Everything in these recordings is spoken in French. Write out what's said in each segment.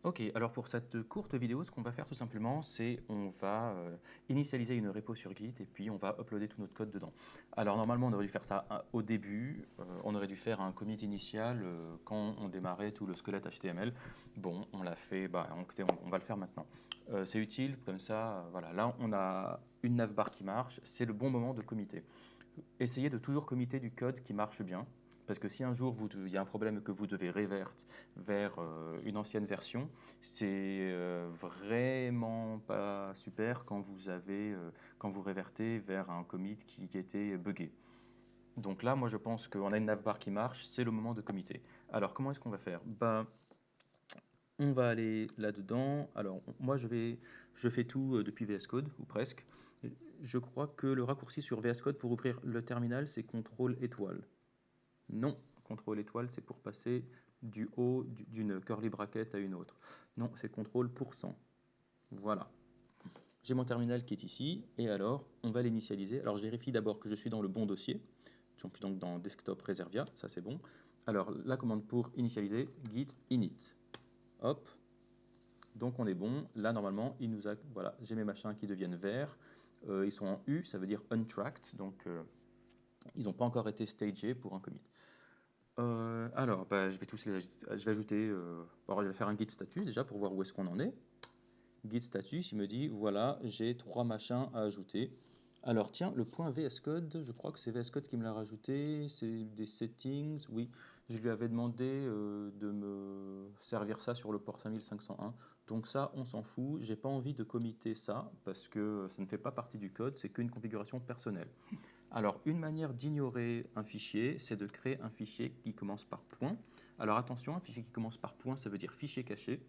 Ok, alors pour cette courte vidéo, ce qu'on va faire tout simplement, c'est on va initialiser une repo sur Git et puis on va uploader tout notre code dedans. Alors normalement, on aurait dû faire ça au début, on aurait dû faire un commit initial quand on démarrait tout le squelette HTML. Bon, on l'a fait, bah, écoutez, on va le faire maintenant. C'est utile, comme ça, voilà, là on a une navbar qui marche, c'est le bon moment de committer. Essayez de toujours committer du code qui marche bien. Parce que si un jour il y a un problème que vous devez revert vers une ancienne version, c'est vraiment pas super quand vous revertez vers un commit qui était buggé. Donc là, moi je pense qu'on a une navbar qui marche, c'est le moment de committer. Alors comment est-ce qu'on va faire? Ben, on va aller là-dedans. Alors, moi, je fais tout depuis VS Code, ou presque. Je crois que le raccourci sur VS Code pour ouvrir le terminal, c'est CTRL étoile. Non, CTRL étoile, c'est pour passer du haut d'une curly bracket à une autre. Non, c'est CTRL%. Voilà. J'ai mon terminal qui est ici, et alors, on va l'initialiser. Alors, je vérifie d'abord que je suis dans le bon dossier. Donc dans Desktop Reservia, ça c'est bon. Alors, la commande pour initialiser, git init. Hop, donc on est bon. Là, normalement, voilà, j'ai mes machins qui deviennent verts. Ils sont en U, ça veut dire untracked, donc ils n'ont pas encore été stagés pour un commit. Alors, bah, je vais ajouter, alors, je vais faire un git status déjà pour voir où est-ce qu'on en est. Git status, il me dit, voilà, j'ai 3 machins à ajouter. Alors tiens, le point VS Code, je crois que c'est VS Code qui me l'a rajouté, c'est des settings, oui, je lui avais demandé de me servir ça sur le port 5501, donc ça on s'en fout, j'ai pas envie de committer ça, parce que ça ne fait pas partie du code, c'est qu'une configuration personnelle. Alors une manière d'ignorer un fichier, c'est de créer un fichier qui commence par point. Alors attention, un fichier qui commence par point, ça veut dire fichier caché,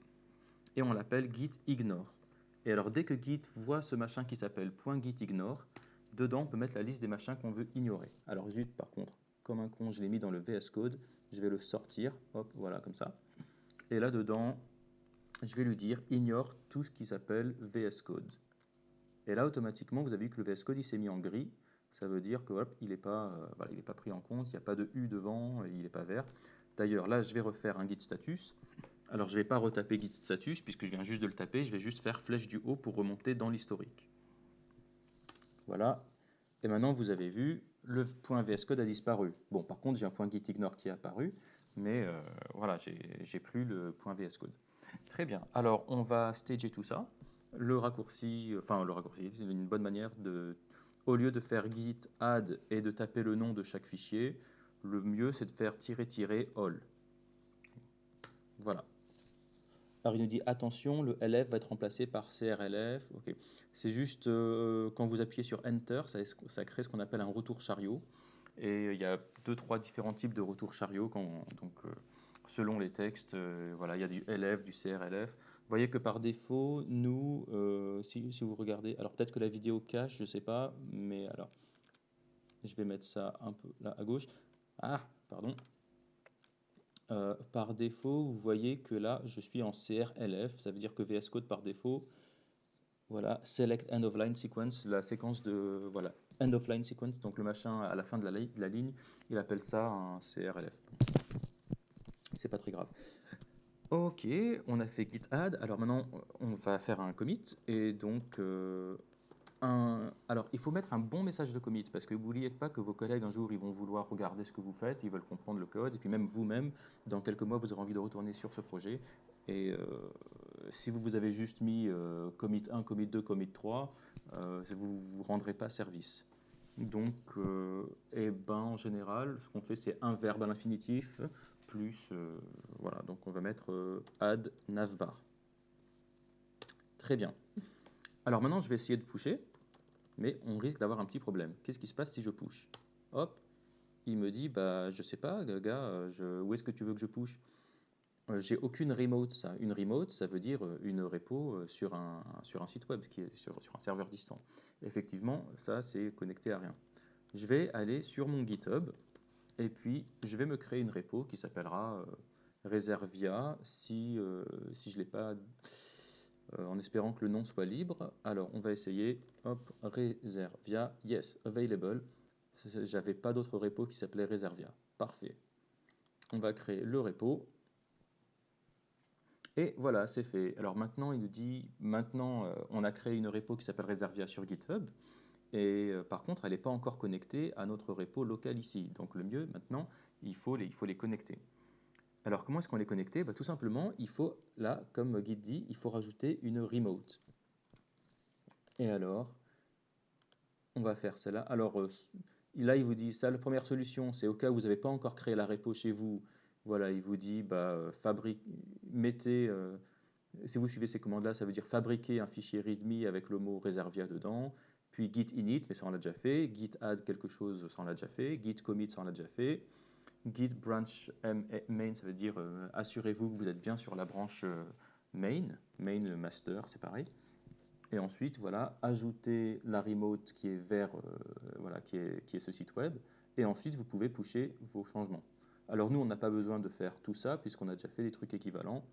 et on l'appelle git ignore. Et alors dès que git voit ce machin qui s'appelle .git ignore, dedans on peut mettre la liste des machins qu'on veut ignorer. Alors zut, par contre, comme un con, je l'ai mis dans le VS Code, je vais le sortir, hop, voilà, comme ça. Et là dedans, je vais lui dire ignore tout ce qui s'appelle VS Code. Et là automatiquement, vous avez vu que le VS Code il s'est mis en gris, ça veut dire que hop, il n'est pas, voilà, pas pris en compte, il n'y a pas de U devant, il n'est pas vert. D'ailleurs, là, je vais refaire un git status. Alors, je ne vais pas retaper git status puisque je viens juste de le taper. Je vais juste faire flèche du haut pour remonter dans l'historique. Voilà. Et maintenant, vous avez vu, le point VS Code a disparu. Bon, par contre, j'ai un point git ignore qui est apparu, mais voilà, j'ai plus le point VS Code. Très bien. Alors, on va stager tout ça. Le raccourci, c'est une bonne manière de, au lieu de faire git add et de taper le nom de chaque fichier, le mieux c'est de faire -all. Voilà. Alors il nous dit attention, le LF va être remplacé par CRLF. Ok. C'est juste quand vous appuyez sur Enter, ça crée ce qu'on appelle un retour chariot. Et il y a deux, trois différents types de retours chariot. Selon les textes, voilà, il y a du LF, du CRLF. Vous voyez que par défaut, nous, si vous regardez, alors peut-être que la vidéo cache, je ne sais pas, mais alors, je vais mettre ça un peu là à gauche. Ah, pardon. Par défaut, vous voyez que là, je suis en CRLF, ça veut dire que VS Code par défaut, voilà, select end of line sequence, la séquence de, voilà, end of line sequence, donc le machin à la fin de la ligne, il appelle ça un CRLF. C'est pas très grave. Ok, on a fait git add, alors maintenant on va faire un commit, et donc alors, il faut mettre un bon message de commit parce que n'oubliez pas que vos collègues un jour ils vont vouloir regarder ce que vous faites, ils veulent comprendre le code et puis même vous-même, dans quelques mois, vous aurez envie de retourner sur ce projet. Et si vous avez juste mis commit 1, commit 2, commit 3, vous ne vous rendrez pas service. Donc, eh ben, en général, ce qu'on fait, c'est un verbe à l'infinitif plus, voilà, donc on va mettre add navbar. Très bien. Alors maintenant, je vais essayer de pusher. Mais on risque d'avoir un petit problème. Qu'est-ce qui se passe si je push? Hop, il me dit, bah, je sais pas, gars, où est-ce que tu veux que je push? J'ai aucune remote, ça. Une remote, ça veut dire une repo sur un site web, qui est sur un serveur distant. Effectivement, ça, c'est connecté à rien. Je vais aller sur mon GitHub, et puis je vais me créer une repo qui s'appellera Reservia, si je ne l'ai pas en espérant que le nom soit libre. Alors, on va essayer, hop, Reservia, yes, available. J'avais pas d'autre repo qui s'appelait Reservia. Parfait. On va créer le repo. Et voilà, c'est fait. Alors maintenant, il nous dit, maintenant, on a créé une repo qui s'appelle Reservia sur GitHub. Et par contre, elle n'est pas encore connectée à notre repo local ici. Donc le mieux maintenant, il faut les connecter. Alors comment est-ce qu'on les connecte? Bah, tout simplement, il faut, là, comme Git dit, il faut rajouter une remote. Et alors, on va faire celle-là. Alors là, il vous dit ça, la première solution, c'est au cas où vous n'avez pas encore créé la repo chez vous. Voilà, il vous dit, bah, mettez, si vous suivez ces commandes-là, ça veut dire fabriquer un fichier README avec le mot Reservia dedans, puis git init, mais ça on l'a déjà fait, git add quelque chose, ça on l'a déjà fait, git commit, ça on l'a déjà fait, git branch main, ça veut dire assurez-vous que vous êtes bien sur la branche main master, c'est pareil. Et ensuite, voilà, ajouter la remote qui est vers, voilà, qui est ce site web, et ensuite vous pouvez pusher vos changements. Alors nous, on n'a pas besoin de faire tout ça, puisqu'on a déjà fait des trucs équivalents.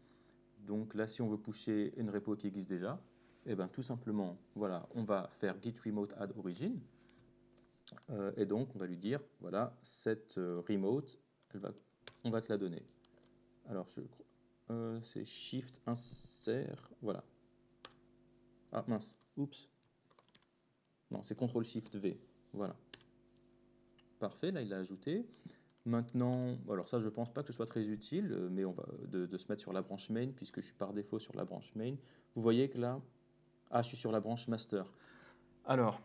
Donc là, si on veut pusher une repo qui existe déjà, et ben tout simplement, voilà, on va faire git remote add origin, et donc on va lui dire, voilà, cette remote, on va te la donner. Alors c'est shift insert, voilà. Ah mince, oups, non, c'est CTRL SHIFT V, voilà. Parfait, là il l'a ajouté. Maintenant, alors ça je pense pas que ce soit très utile, mais on va de se mettre sur la branche main, puisque je suis par défaut sur la branche main. Vous voyez que là, ah, je suis sur la branche master. Alors,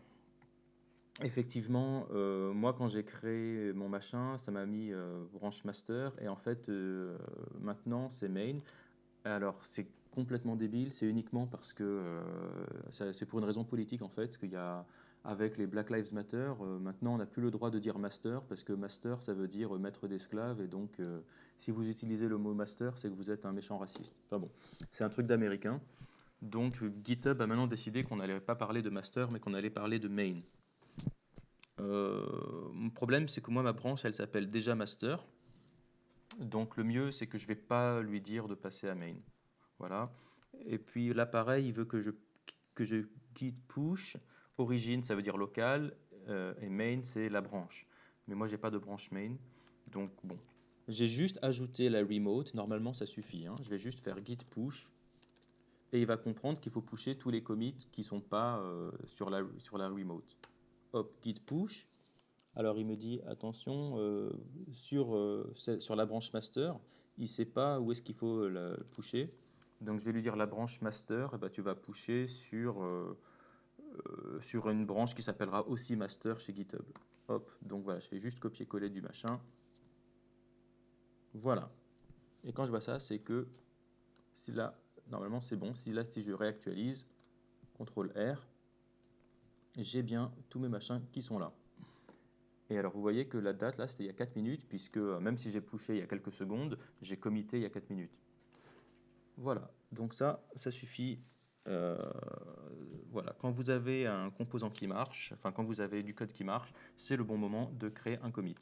effectivement, moi quand j'ai créé mon machin, ça m'a mis branche master, et en fait, maintenant c'est main. Alors, c'est complètement débile, c'est uniquement parce que c'est pour une raison politique en fait, qu'il y a, avec les Black Lives Matter, maintenant on n'a plus le droit de dire master, parce que master ça veut dire maître d'esclaves, et donc si vous utilisez le mot master, c'est que vous êtes un méchant raciste. Enfin bon, c'est un truc d'américain. Donc GitHub a maintenant décidé qu'on n'allait pas parler de master, mais qu'on allait parler de main. Mon problème, c'est que moi, ma branche, elle s'appelle déjà master. Donc le mieux, c'est que je vais pas lui dire de passer à main. Voilà. Et puis là, pareil, il veut que je git push. Origine, ça veut dire local. Et main, c'est la branche. Mais moi, j'ai pas de branche main. Donc bon. J'ai juste ajouté la remote. Normalement, ça suffit, hein. Je vais juste faire git push. Et il va comprendre qu'il faut pusher tous les commits qui sont pas sur la remote. Hop, git push. Alors il me dit attention sur la branche master, il sait pas où est-ce qu'il faut la pusher. Donc je vais lui dire la branche master, et bah, tu vas pusher sur une branche qui s'appellera aussi master chez GitHub. Hop, donc voilà, je fais juste copier-coller du machin. Voilà. Et quand je vois ça, c'est que si là, normalement c'est bon. Si je réactualise, CTRL R, j'ai bien tous mes machins qui sont là. Et alors vous voyez que la date là c'était il y a 4 minutes, puisque même si j'ai pushé il y a quelques secondes, j'ai commité il y a 4 minutes. Voilà, donc ça suffit. Euh, voilà, quand vous avez un composant qui marche, enfin quand vous avez du code qui marche, c'est le bon moment de créer un commit.